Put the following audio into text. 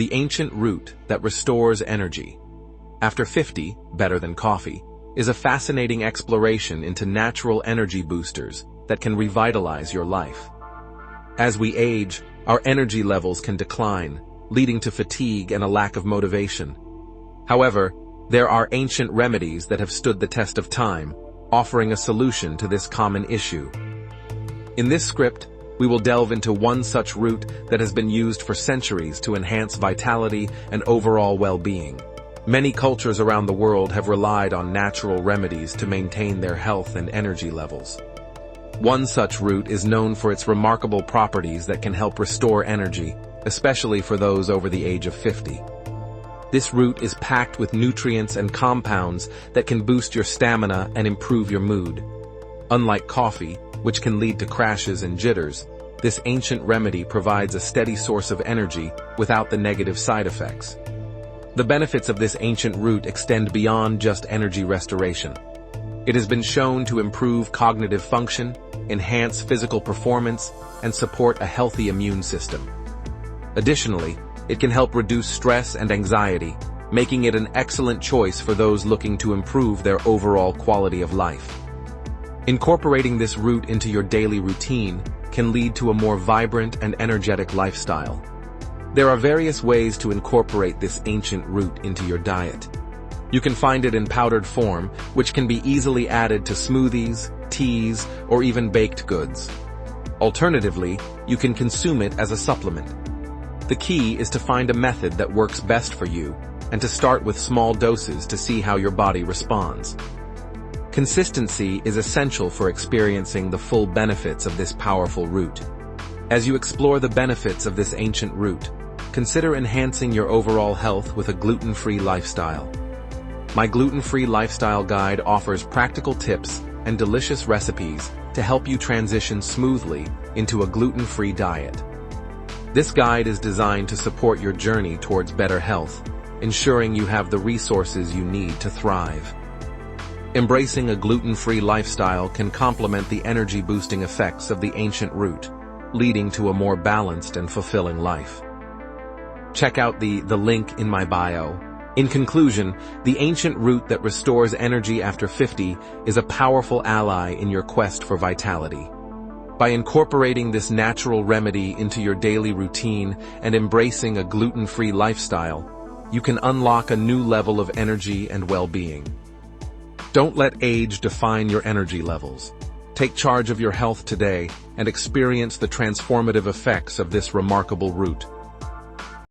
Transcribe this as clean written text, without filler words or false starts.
the ancient root that restores energy. After 50, better than coffee, is a fascinating exploration into natural energy boosters that can revitalize your life. As we age, our energy levels can decline, leading to fatigue and a lack of motivation. However, there are ancient remedies that have stood the test of time, offering a solution to this common issue. In this script, we will delve into one such root that has been used for centuries to enhance vitality and overall well-being. Many cultures around the world have relied on natural remedies to maintain their health and energy levels. One such root is known for its remarkable properties that can help restore energy, especially for those over the age of 50. This root is packed with nutrients and compounds that can boost your stamina and improve your mood. Unlike coffee, which can lead to crashes and jitters, this ancient remedy provides a steady source of energy without the negative side effects. The benefits of this ancient root extend beyond just energy restoration. It has been shown to improve cognitive function, enhance physical performance, and support a healthy immune system. Additionally, it can help reduce stress and anxiety, making it an excellent choice for those looking to improve their overall quality of life. Incorporating this root into your daily routine can lead to a more vibrant and energetic lifestyle. There are various ways to incorporate this ancient root into your diet. You can find it in powdered form, which can be easily added to smoothies, teas, or even baked goods. Alternatively, you can consume it as a supplement. The key is to find a method that works best for you, and to start with small doses to see how your body responds. Consistency is essential for experiencing the full benefits of this powerful root. As you explore the benefits of this ancient root, consider enhancing your overall health with a gluten-free lifestyle. My gluten-free lifestyle guide offers practical tips and delicious recipes to help you transition smoothly into a gluten-free diet. This guide is designed to support your journey towards better health, ensuring you have the resources you need to thrive. Embracing a gluten-free lifestyle can complement the energy-boosting effects of the ancient root, leading to a more balanced and fulfilling life. Check out the link in my bio. In conclusion, the ancient root that restores energy after 50 is a powerful ally in your quest for vitality. By incorporating this natural remedy into your daily routine and embracing a gluten-free lifestyle, you can unlock a new level of energy and well-being. Don't let age define your energy levels. Take charge of your health today and experience the transformative effects of this remarkable root.